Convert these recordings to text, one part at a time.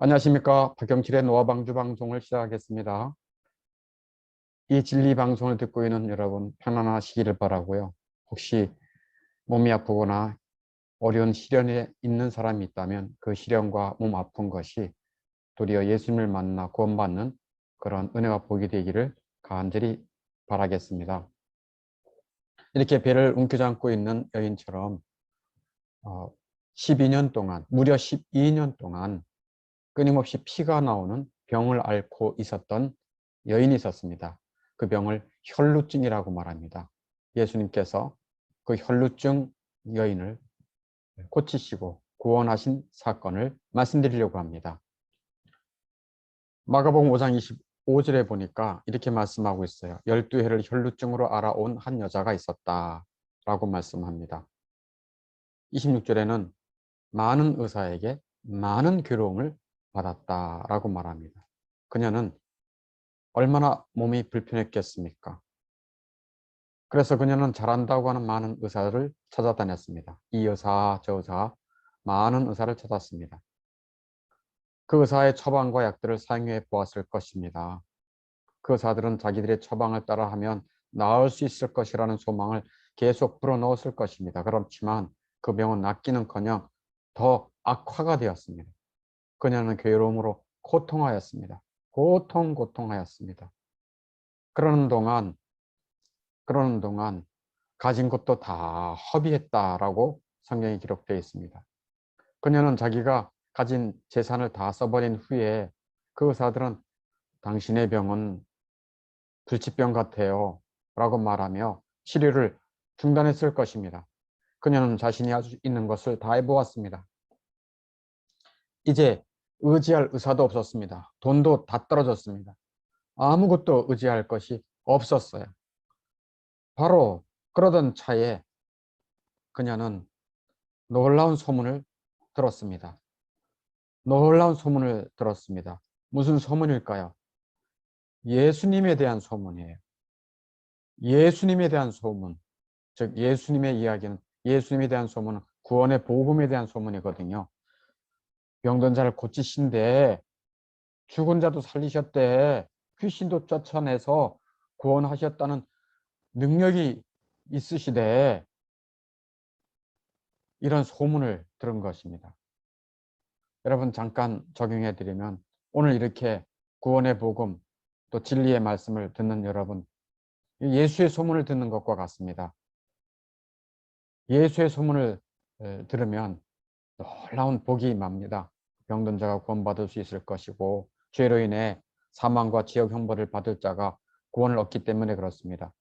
안녕하십니까. 박경칠의 노화방주 방송을 시작하겠습니다. 이 진리 방송을 듣고 있는 여러분 편안하시기를 바라고요. 혹시 몸이 아프거나 어려운 시련에 있는 사람이 있다면 그 시련과 몸 아픈 것이 도리어 예수님을 만나 구원받는 그런 은혜와 복이 되기를 간절히 바라겠습니다. 이렇게 배를 움켜잡고 있는 여인처럼 12년 동안, 무려 12년 동안 끊임없이 피가 나오는 병을 앓고 있었던 여인이 있었습니다. 그 병을 혈루증이라고 말합니다. 예수님께서 그 혈루증 여인을 고치시고 구원하신 사건을 말씀드리려고 합니다. 마가복음 5장 25절에 보니까 이렇게 말씀하고 있어요. 12해를 혈루증으로 알아온 한 여자가 있었다 라고 말씀합니다. 26절에는 많은 의사에게 많은 괴로움을 받았다라고 말합니다. 그녀는 얼마나 몸이 불편했겠습니까? 그래서 그녀는 잘한다고 하는 많은 의사를 찾아다녔습니다. 이 의사, 저 의사, 많은 의사를 찾았습니다. 그 의사의 처방과 약들을 사용해 보았을 것입니다. 그 의사들은 자기들의 처방을 따라하면 나을 수 있을 것이라는 소망을 계속 불어넣었을 것입니다. 그렇지만 그 병은 낫기는커녕 더 악화가 되었습니다. 그녀는 괴로움으로 고통하였습니다. 고통하였습니다. 그러는 동안 가진 것도 다 허비했다라고 성경에 기록되어 있습니다. 그녀는 자기가 가진 재산을 다 써버린 후에 그 의사들은 당신의 병은 불치병 같아요 라고 말하며 치료를 중단했을 것입니다. 그녀는 자신이 할 수 있는 것을 다 해보았습니다. 이제 의지할 의사도 없었습니다. 돈도 다 떨어졌습니다. 아무것도 의지할 것이 없었어요. 바로 그러던 차에 그녀는 놀라운 소문을 들었습니다. 놀라운 소문을 들었습니다. 무슨 소문일까요? 예수님에 대한 소문이에요. 예수님에 대한 소문. 즉 예수님의 이야기는, 예수님에 대한 소문은 구원의 복음에 대한 소문이거든요. 병든 자를 고치신대, 죽은 자도 살리셨대, 귀신도 쫓아내서 구원하셨다는 능력이 있으시대, 이런 소문을 들은 것입니다. 여러분 잠깐 적용해 드리면 오늘 이렇게 구원의 복음 또 진리의 말씀을 듣는 여러분, 예수의 소문을 듣는 것과 같습니다. 예수의 소문을 들으면 놀라운 복이 임합니다. 병든 자가 구원받을 수 있을 것이고 죄로 인해 사망과 지옥 형벌을 받을 자가 구원을 얻기 때문에 그렇습니다.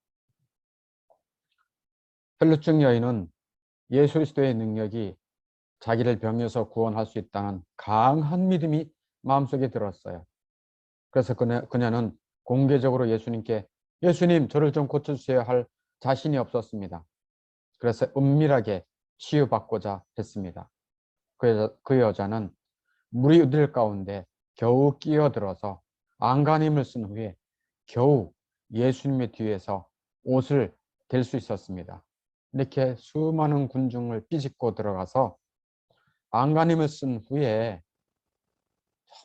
혈루증 여인은 예수 그리스도의 능력이 자기를 병에서 구원할 수 있다는 강한 믿음이 마음속에 들었어요. 그래서 그녀는 공개적으로 예수님께 예수님 저를 좀 고쳐주세요 할 자신이 없었습니다. 그래서 은밀하게 치유받고자 했습니다. 그 여자는 무리들 가운데 겨우 끼어들어서 안간힘을 쓴 후에 겨우 예수님의 뒤에서 옷을 댈 수 있었습니다. 이렇게 수많은 군중을 삐집고 들어가서 안간힘을 쓴 후에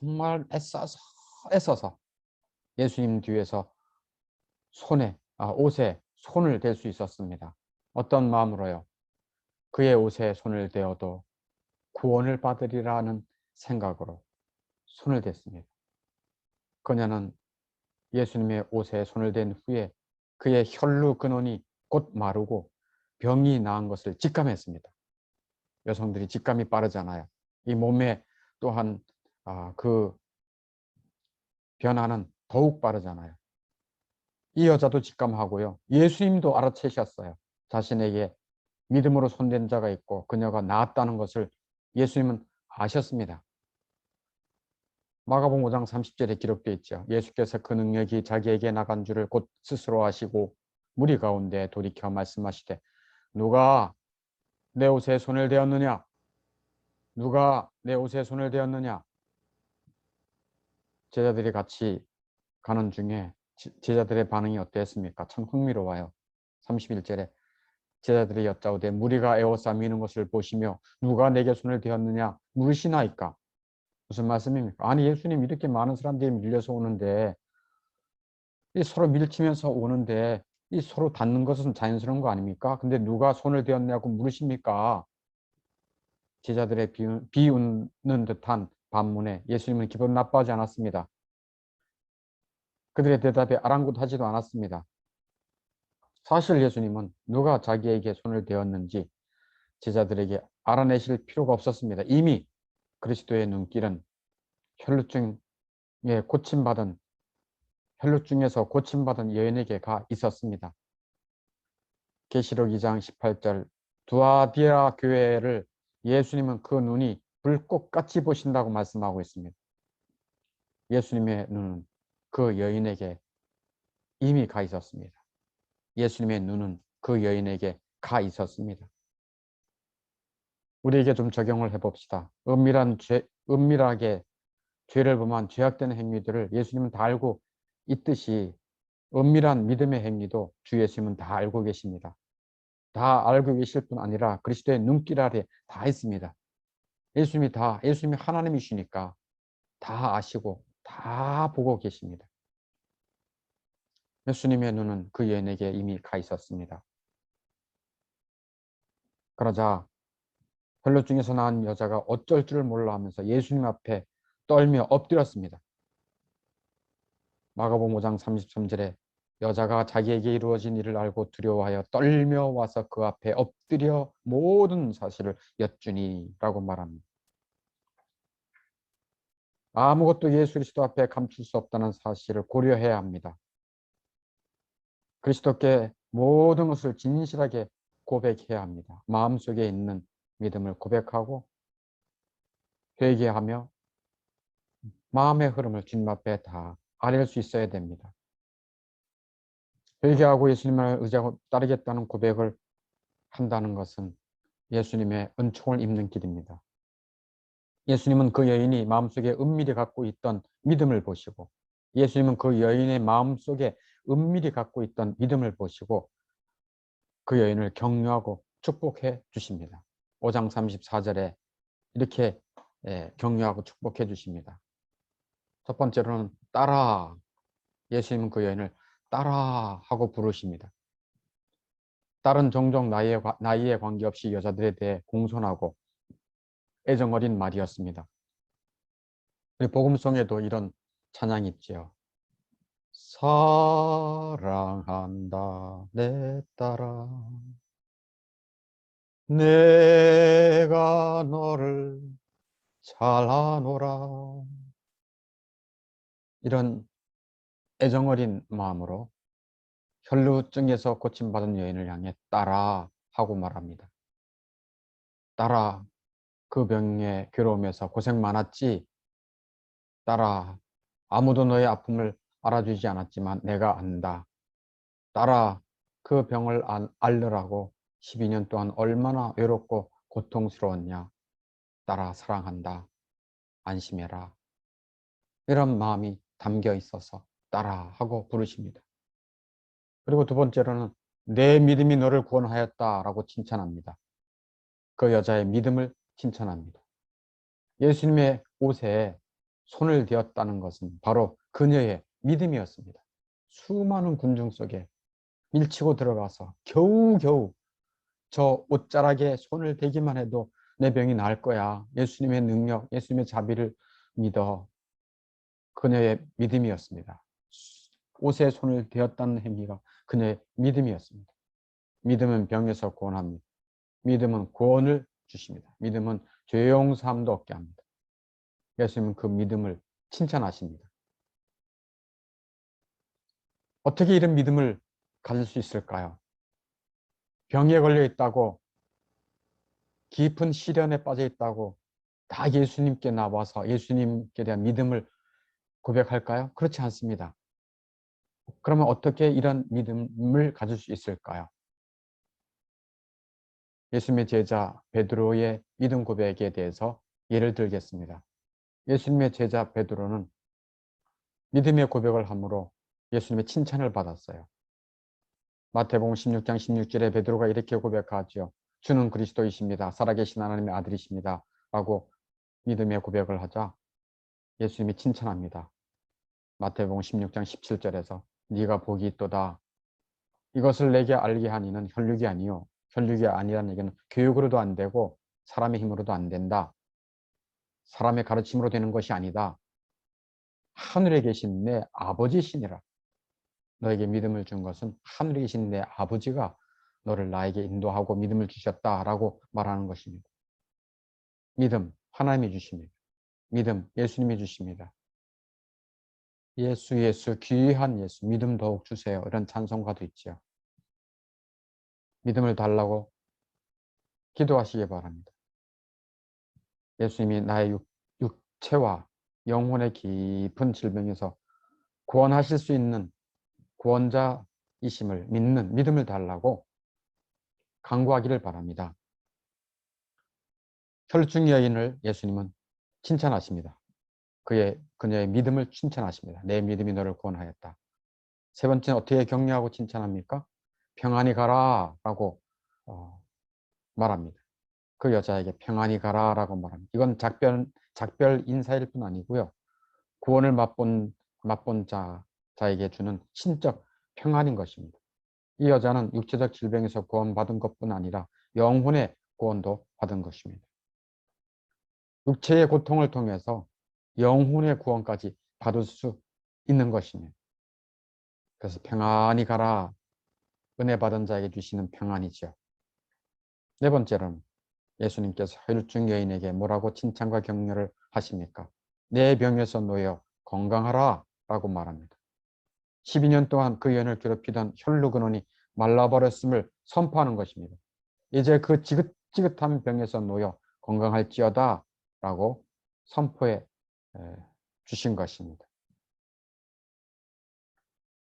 정말 애써서 예수님 뒤에서 옷에 손을 댈 수 있었습니다. 어떤 마음으로요? 그의 옷에 손을 대어도 구원을 받으리라는 생각으로 손을 댔습니다. 그녀는 예수님의 옷에 손을 댄 후에 그의 혈루 근원이 곧 마르고 병이 나은 것을 직감했습니다. 여성들이 직감이 빠르잖아요. 이 몸에 또한 그 변화는 더욱 빠르잖아요. 이 여자도 직감하고요. 예수님도 알아채셨어요. 자신에게 믿음으로 손댄 자가 있고 그녀가 나았다는 것을 예수님은 아셨습니다. 마가복음 5장 30절에 기록되어 있죠. 예수께서 그 능력이 자기에게 나간 줄을 곧 스스로 아시고 무리 가운데 돌이켜 말씀하시되 누가 내 옷에 손을 대었느냐? 누가 내 옷에 손을 대었느냐? 제자들이 같이 가는 중에 제자들의 반응이 어땠습니까? 참 흥미로워요. 31절에 제자들이 여짜오되 무리가 에워싸 미는 것을 보시며 누가 내게 손을 대었느냐 물으시나이까? 무슨 말씀입니까? 아니, 예수님 이렇게 많은 사람들이 밀려서 오는데, 이 서로 밀치면서 오는데, 이 서로 닿는 것은 자연스러운 거 아닙니까? 근데 누가 손을 대었냐고 물으십니까? 제자들의 비웃는 듯한 반문에 예수님은 기분 나빠하지 않았습니다. 그들의 대답에 아랑곳하지도 않았습니다. 사실 예수님은 누가 자기에게 손을 대었는지 제자들에게 알아내실 필요가 없었습니다. 이미 그리스도의 눈길은 혈루증에 고침받은 혈루증에서 고침받은 여인에게 가 있었습니다. 계시록 2장 18절 두아디라 교회를 예수님은 그 눈이 불꽃같이 보신다고 말씀하고 있습니다. 예수님의 눈은 그 여인에게 이미 가 있었습니다. 예수님의 눈은 그 여인에게 가 있었습니다. 우리에게 좀 적용을 해봅시다. 은밀하게 죄를 범한 죄악된 행위들을 예수님은 다 알고 있듯이 은밀한 믿음의 행위도 주 예수님은 다 알고 계십니다. 다 알고 계실 뿐 아니라 그리스도의 눈길 아래 다 있습니다. 예수님이 하나님이시니까 다 아시고 다 보고 계십니다. 예수님의 눈은 그 여인에게 이미 가 있었습니다. 그러자 혈루증에서 나온 여자가 어쩔 줄 몰라 하면서 예수님 앞에 떨며 엎드렸습니다. 마가복음 5장 33절에 여자가 자기에게 이루어진 일을 알고 두려워하여 떨며 와서 그 앞에 엎드려 모든 사실을 여쭈니라고 말합니다. 아무것도 예수 그리스도 앞에 감출 수 없다는 사실을 고려해야 합니다. 그리스도께 모든 것을 진실하게 고백해야 합니다. 마음속에 있는 믿음을 고백하고 회개하며 마음의 흐름을 주님 앞에 다 아뢰 수 있어야 됩니다. 회개하고 예수님을 의지하고 따르겠다는 고백을 한다는 것은 예수님의 은총을 입는 길입니다. 예수님은 그 여인이 마음속에 은밀히 갖고 있던 믿음을 보시고 예수님은 그 여인의 마음속에 은밀히 갖고 있던 믿음을 보시고 그 여인을 격려하고 축복해 주십니다. 5장 34절에 이렇게 격려하고 축복해 주십니다. 첫 번째로는 따라, 예수님은 그 여인을 따라 하고 부르십니다. 딸은 종종 나이에 관계없이 여자들에 대해 공손하고 애정어린 말이었습니다. 우리 복음송에도 이런 찬양이 있지요. 사랑한다 내 딸아 내가 너를 잘 아노라. 이런 애정어린 마음으로 혈루증에서 고침받은 여인을 향해 딸아 하고 말합니다. 딸아, 그 병의 괴로움에서 고생 많았지? 딸아, 아무도 너의 아픔을 알아주지 않았지만 내가 안다. 딸아, 그 병을 앓느라고 12년 동안 얼마나 외롭고 고통스러웠냐. 딸아, 사랑한다. 안심해라. 이런 마음이 담겨 있어서 딸아 하고 부르십니다. 그리고 두 번째로는 내 믿음이 너를 구원하였다라고 칭찬합니다. 그 여자의 믿음을 칭찬합니다. 예수님의 옷에 손을 대었다는 것은 바로 그녀의 믿음이었습니다. 수많은 군중 속에 밀치고 들어가서 겨우겨우 저 옷자락에 손을 대기만 해도 내 병이 나을 거야. 예수님의 능력, 예수님의 자비를 믿어. 그녀의 믿음이었습니다. 옷에 손을 대었다는 행위가 그녀의 믿음이었습니다. 믿음은 병에서 구원합니다. 믿음은 구원을 주십니다. 믿음은 죄 용서함도 얻게 합니다. 예수님은 그 믿음을 칭찬하십니다. 어떻게 이런 믿음을 가질 수 있을까요? 병에 걸려 있다고, 깊은 시련에 빠져 있다고 다 예수님께 나와서 예수님께 대한 믿음을 고백할까요? 그렇지 않습니다. 그러면 어떻게 이런 믿음을 가질 수 있을까요? 예수님의 제자 베드로의 믿음 고백에 대해서 예를 들겠습니다. 예수님의 제자 베드로는 믿음의 고백을 함으로 예수님의 칭찬을 받았어요. 마태복음 16장 16절에 베드로가 이렇게 고백하죠. 주는 그리스도이십니다. 살아계신 하나님의 아들이십니다. 라고 믿음의 고백을 하자 예수님이 칭찬합니다. 마태복음 16장 17절에서 네가 복이 있도다. 이것을 내게 알게 하니는 혈육이 아니요. 혈육이 아니라는 얘기는 교육으로도 안 되고 사람의 힘으로도 안 된다. 사람의 가르침으로 되는 것이 아니다. 하늘에 계신 내 아버지시니라. 너에게 믿음을 준 것은 하늘에 계신 내 아버지가 너를 나에게 인도하고 믿음을 주셨다라고 말하는 것입니다. 믿음, 하나님이 주십니다. 믿음, 예수님이 주십니다. 예수, 예수, 귀한 예수, 믿음 더욱 주세요. 이런 찬송가도 있죠. 믿음을 달라고 기도하시기 바랍니다. 예수님이 나의 육체와 영혼의 깊은 질병에서 구원하실 수 있는 구원자이심을 믿는 믿음을 달라고 간구하기를 바랍니다. 혈중 여인을 예수님은 칭찬하십니다. 그녀의 믿음을 칭찬하십니다. 내 믿음이 너를 구원하였다. 세 번째는 어떻게 격려하고 칭찬합니까? 평안히 가라 라고 말합니다. 그 여자에게 평안히 가라 라고 말합니다. 이건 작별 인사일 뿐 아니고요. 구원을 맛본 자에게 주는 신적 평안인 것입니다. 이 여자는 육체적 질병에서 구원받은 것뿐 아니라 영혼의 구원도 받은 것입니다. 육체의 고통을 통해서 영혼의 구원까지 받을 수 있는 것입니다. 그래서 평안히 가라. 은혜 받은 자에게 주시는 평안이죠. 네 번째로는 예수님께서 혈중 여인에게 뭐라고 칭찬과 격려를 하십니까? 내 병에서 놓여 건강하라 라고 말합니다. 12년 동안 그 여인을 괴롭히던 혈루 근원이 말라버렸음을 선포하는 것입니다. 이제 그 지긋지긋한 병에서 놓여 건강할지어다 라고 선포해 주신 것입니다.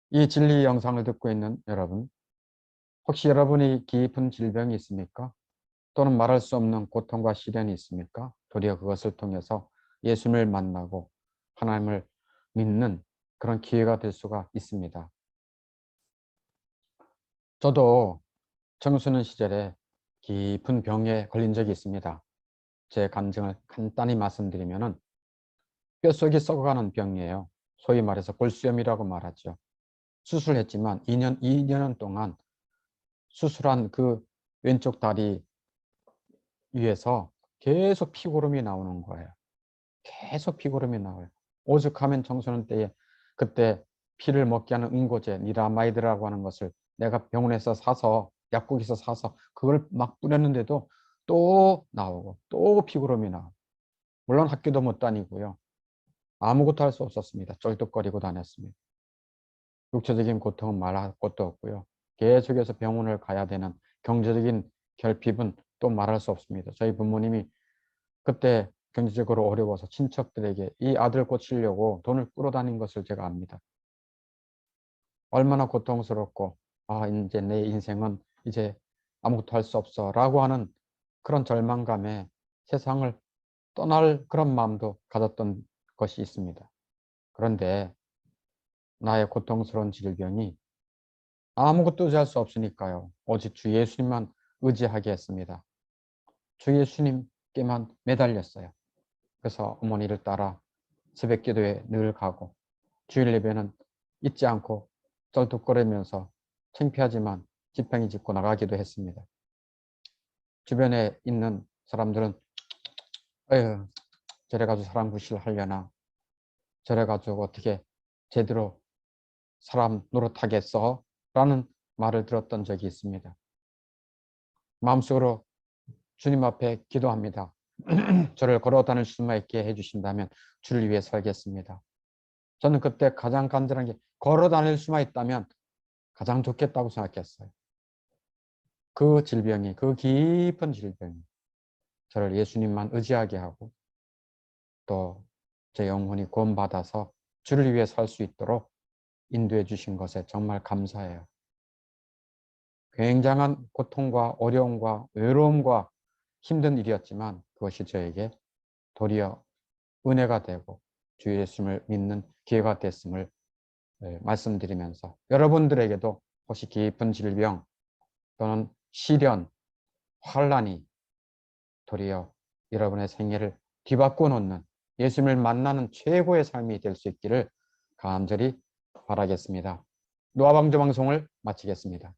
이 진리 영상을 듣고 있는 여러분, 혹시 여러분이 깊은 질병이 있습니까? 또는 말할 수 없는 고통과 시련이 있습니까? 도리어 그것을 통해서 예수님을 만나고 하나님을 믿는 그런 기회가 될 수가 있습니다. 저도 청소년 시절에 깊은 병에 걸린 적이 있습니다. 제 감정을 간단히 말씀드리면 뼛속이 썩어가는 병이에요. 소위 말해서 골수염이라고 말하죠. 수술했지만 2년 동안 수술한 그 왼쪽 다리 위에서 계속 피고름이 나오는 거예요. 계속 피고름이 나와요. 오죽하면 청소년 때에 그때 피를 먹게 하는 응고제, 니라마이드라고 하는 것을 내가 병원에서 사서, 약국에서 사서 그걸 막 뿌렸는데도 또 나오고 또 피고름이 나오고. 물론 학교도 못 다니고요. 아무것도 할 수 없었습니다. 쩔뚝거리고 다녔습니다. 육체적인 고통은 말할 것도 없고요. 계속해서 병원을 가야 되는 경제적인 결핍은 또 말할 수 없습니다. 저희 부모님이 그때 경제적으로 어려워서 친척들에게 이 아들 고치려고 돈을 끌어다닌 것을 제가 압니다. 얼마나 고통스럽고 이제 내 인생은 이제 아무것도 할 수 없어 라고 하는 그런 절망감에 세상을 떠날 그런 마음도 가졌던 것이 있습니다. 그런데 나의 고통스러운 질병이 아무것도 의지할 수 없으니까요. 오직 주 예수님만 의지하게 했습니다. 주 예수님께만 매달렸어요. 그래서 어머니를 따라 새벽 기도에 늘 가고 주일 예배는 잊지 않고 쩔뚝거리면서 창피하지만 지팡이 짚고 나가기도 했습니다. 주변에 있는 사람들은 에휴, 저래가지고 사람 구실 하려나, 저래가지고 어떻게 제대로 사람 노릇하겠어? 라는 말을 들었던 적이 있습니다. 마음속으로 주님 앞에 기도합니다. 저를 걸어 다닐 수만 있게 해주신다면 주를 위해 살겠습니다. 저는 그때 가장 간절한 게 걸어 다닐 수만 있다면 가장 좋겠다고 생각했어요. 그 질병이, 그 깊은 질병이 저를 예수님만 의지하게 하고 또 제 영혼이 구원받아서 주를 위해 살 수 있도록 인도해 주신 것에 정말 감사해요. 굉장한 고통과 어려움과 외로움과 힘든 일이었지만 그것이 저에게 도리어 은혜가 되고 주 예수님을 믿는 기회가 됐음을 말씀드리면서 여러분들에게도 혹시 깊은 질병 또는 시련, 환란이 도리어 여러분의 생애를 뒤바꿔 놓는 예수님을 만나는 최고의 삶이 될 수 있기를 간절히 바라겠습니다. 노아방주 방송을 마치겠습니다.